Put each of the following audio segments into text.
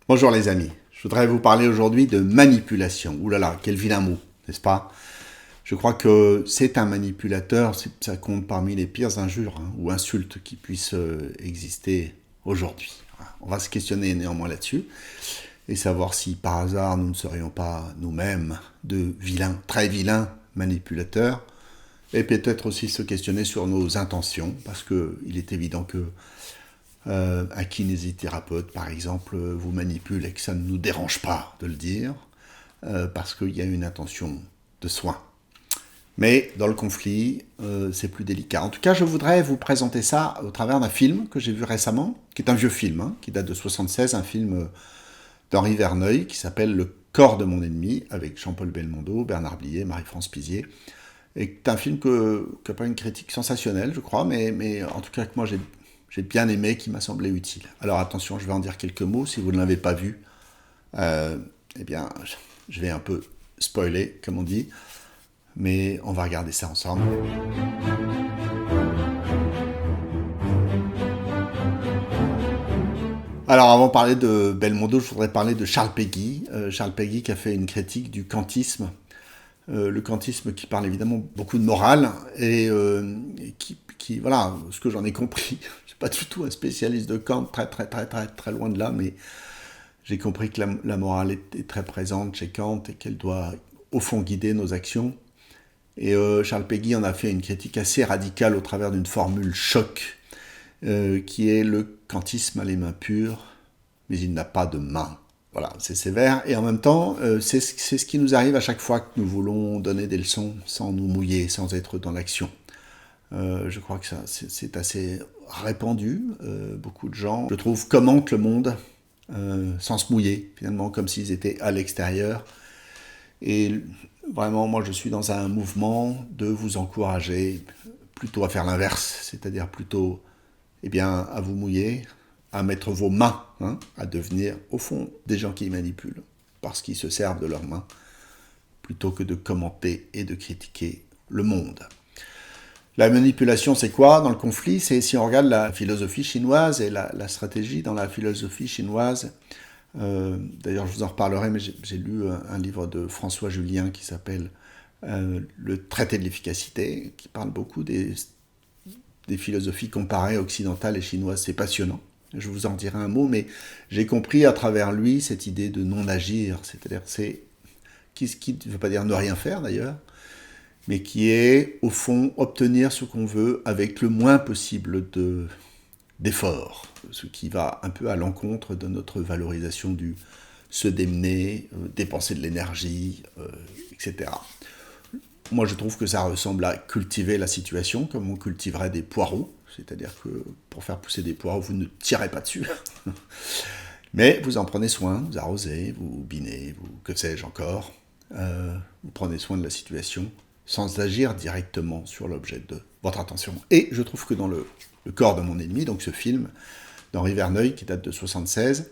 Bonjour les amis, je voudrais vous parler aujourd'hui de manipulation. Ouh là là, quel vilain mot, n'est-ce pas? Je crois que c'est un manipulateur, ça compte parmi les pires injures ou insultes qui puissent exister aujourd'hui. Voilà. On va se questionner néanmoins là-dessus et savoir si par hasard nous ne serions pas nous-mêmes de vilains, très vilains manipulateurs, et peut-être aussi se questionner sur nos intentions, parce qu'il est évident que un kinésithérapeute, par exemple, vous manipule et que ça ne nous dérange pas de le dire, parce qu'il y a une intention de soin. Mais dans le conflit, c'est plus délicat. En tout cas, je voudrais vous présenter ça au travers d'un film que j'ai vu récemment, qui est un vieux film, qui date de 1976, un film d'Henri Verneuil, qui s'appelle Le corps de mon ennemi, avec Jean-Paul Belmondo, Bernard Blier, Marie-France Pizier. Et c'est un film qui n'a pas une critique sensationnelle, je crois, mais en tout cas que moi j'ai bien aimé, qui m'a semblé utile. Alors attention, je vais en dire quelques mots. Si vous ne l'avez pas vu, eh bien, je vais un peu spoiler, comme on dit. Mais on va regarder ça ensemble. Alors avant de parler de Belmondo, je voudrais parler de Charles Péguy. Charles Péguy qui a fait une critique du kantisme. Le kantisme qui parle évidemment beaucoup de morale et voilà, ce que j'en ai compris, je ne suis pas du tout un spécialiste de Kant, très loin de là, mais j'ai compris que la morale est très présente chez Kant et qu'elle doit au fond guider nos actions. Et Charles Péguy en a fait une critique assez radicale au travers d'une formule choc, qui est le kantisme a les mains pures, mais il n'a pas de main. Voilà, c'est sévère, et en même temps, c'est ce qui nous arrive à chaque fois que nous voulons donner des leçons sans nous mouiller, sans être dans l'action. Je crois que ça, c'est assez répandu. Beaucoup de gens, je trouve, commentent le monde sans se mouiller, finalement, comme s'ils étaient à l'extérieur. Et vraiment, moi, je suis dans un mouvement de vous encourager plutôt à faire l'inverse, c'est-à-dire plutôt, eh bien, à vous mouiller, à mettre vos mains, à devenir, au fond, des gens qui manipulent, parce qu'ils se servent de leurs mains, plutôt que de commenter et de critiquer le monde. La manipulation, c'est quoi dans le conflit? C'est si on regarde la philosophie chinoise et la stratégie dans la philosophie chinoise. D'ailleurs, je vous en reparlerai, mais j'ai lu un livre de François Julien qui s'appelle Le traité de l'efficacité, qui parle beaucoup des philosophies comparées occidentales et chinoises. C'est passionnant. Je vous en dirai un mot, mais j'ai compris à travers lui cette idée de non-agir, c'est-à-dire c'est qui ne veut pas dire ne rien faire d'ailleurs, mais qui est au fond obtenir ce qu'on veut avec le moins possible d'efforts, ce qui va un peu à l'encontre de notre valorisation du se démener, dépenser de l'énergie, etc. Moi, je trouve que ça ressemble à cultiver la situation, comme on cultiverait des poireaux. C'est-à-dire que pour faire pousser des poireaux, vous ne tirez pas dessus. Mais vous en prenez soin, vous arrosez, vous binez, que sais-je encore. Vous prenez soin de la situation sans agir directement sur l'objet de votre attention. Et je trouve que dans le corps de mon ennemi, donc ce film d'Henri Verneuil, qui date de 1976,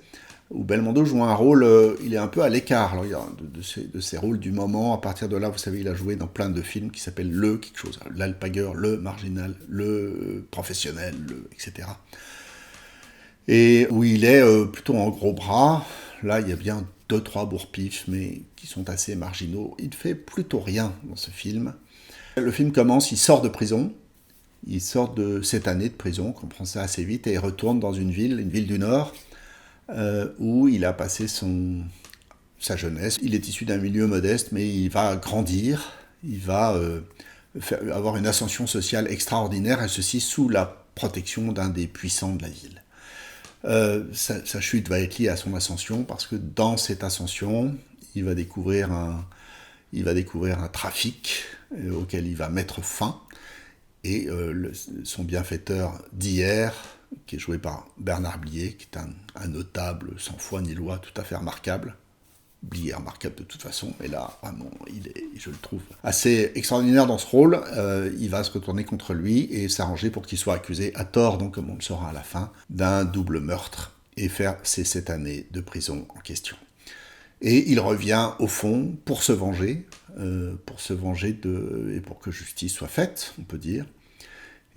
où Belmondo joue un rôle, il est un peu à l'écart de ses rôles du moment. À partir de là, vous savez, il a joué dans plein de films qui s'appellent le quelque chose, l'alpagueur, le marginal, le professionnel, etc. Et où il est plutôt en gros bras. Là, il y a bien 2-3 bourre-pifs, mais qui sont assez marginaux. Il ne fait plutôt rien dans ce film. Le film commence, il sort de prison. Il sort de cette année de prison, on comprend ça assez vite, et il retourne dans une ville du Nord, où il a passé sa jeunesse. Il est issu d'un milieu modeste, mais il va grandir, il va avoir une ascension sociale extraordinaire, et ceci sous la protection d'un des puissants de la ville. Sa chute va être liée à son ascension, parce que dans cette ascension, il va découvrir un trafic auquel il va mettre fin, et son bienfaiteur d'hier, qui est joué par Bernard Blier, qui est un notable sans foi ni loi, tout à fait remarquable. Blier remarquable de toute façon, mais là, vraiment, je le trouve assez extraordinaire dans ce rôle. Il va se retourner contre lui et s'arranger pour qu'il soit accusé, à tort, donc comme on le saura à la fin, d'un double meurtre, et faire ces 7 années de prison en question. Et il revient au fond pour se venger, et pour que justice soit faite, on peut dire.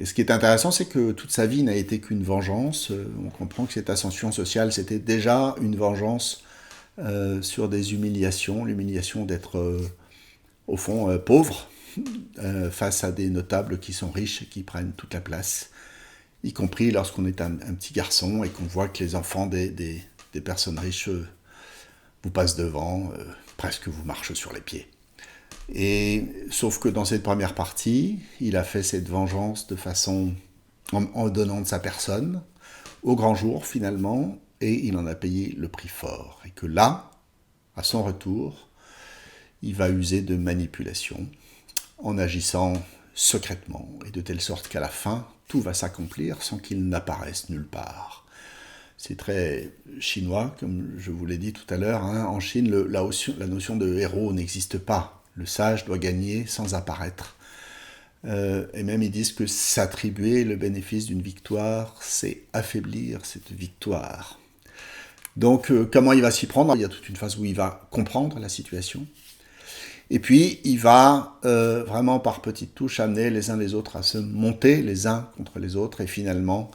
Et ce qui est intéressant, c'est que toute sa vie n'a été qu'une vengeance. On comprend que cette ascension sociale, c'était déjà une vengeance sur des humiliations, l'humiliation d'être, au fond, pauvre, face à des notables qui sont riches et qui prennent toute la place, y compris lorsqu'on est un petit garçon et qu'on voit que les enfants des personnes riches vous passent devant, presque vous marchent sur les pieds. Et sauf que dans cette première partie, il a fait cette vengeance de façon en donnant de sa personne au grand jour finalement, et il en a payé le prix fort. Et que là, à son retour, il va user de manipulation en agissant secrètement et de telle sorte qu'à la fin, tout va s'accomplir sans qu'il n'apparaisse nulle part. C'est très chinois, comme je vous l'ai dit tout à l'heure. Hein. En Chine, la notion de héros n'existe pas. Le sage doit gagner sans apparaître. Et même ils disent que s'attribuer le bénéfice d'une victoire, c'est affaiblir cette victoire. Donc comment il va s'y prendre? Il y a toute une phase où il va comprendre la situation. Et puis il va vraiment par petites touches amener les uns les autres à se monter les uns contre les autres. Et finalement,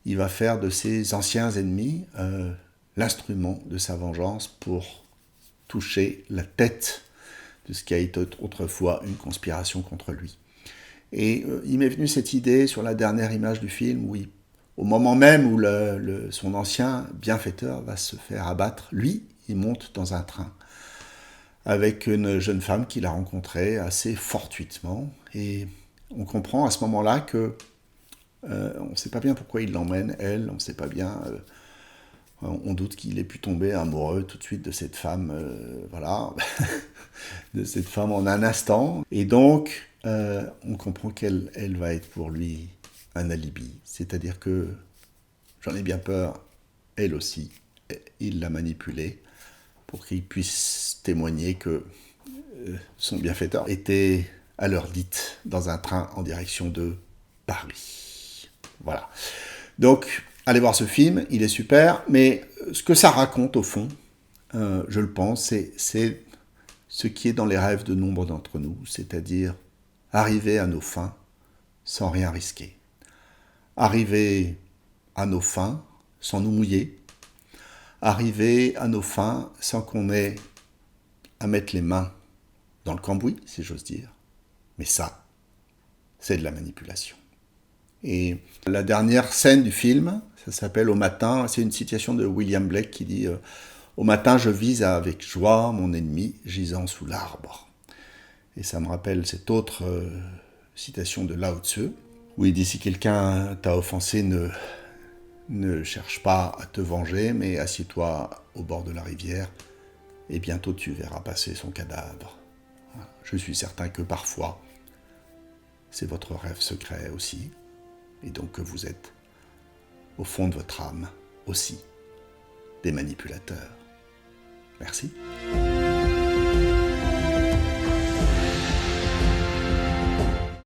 il va faire de ses anciens ennemis l'instrument de sa vengeance pour toucher la tête de ce qui a été autrefois une conspiration contre lui. Et il m'est venu cette idée sur la dernière image du film, où au moment même où son ancien bienfaiteur va se faire abattre, lui, il monte dans un train avec une jeune femme qu'il a rencontrée assez fortuitement. Et on comprend à ce moment-là que on ne sait pas bien pourquoi il l'emmène, elle, on ne sait pas bien... on doute qu'il ait pu tomber amoureux tout de suite de cette femme, voilà, de cette femme en un instant. Et donc, on comprend qu'elle va être pour lui un alibi. C'est-à-dire que, j'en ai bien peur, elle aussi, il l'a manipulée pour qu'il puisse témoigner que son bienfaiteur était à l'heure dite dans un train en direction de Paris. Voilà. Donc, allez voir ce film, il est super, mais ce que ça raconte au fond, je le pense, c'est ce qui est dans les rêves de nombre d'entre nous, c'est-à-dire arriver à nos fins sans rien risquer. Arriver à nos fins sans nous mouiller. Arriver à nos fins sans qu'on ait à mettre les mains dans le cambouis, si j'ose dire. Mais ça, c'est de la manipulation. Et la dernière scène du film, ça s'appelle « Au matin », c'est une citation de William Blake qui dit « Au matin, je vise avec joie mon ennemi gisant sous l'arbre ». Et ça me rappelle cette autre citation de Lao Tzu, où il dit « Si quelqu'un t'a offensé, ne cherche pas à te venger, mais assieds-toi au bord de la rivière, et bientôt tu verras passer son cadavre. » Je suis certain que parfois, c'est votre rêve secret aussi, et donc que vous êtes, au fond de votre âme, aussi des manipulateurs. Merci.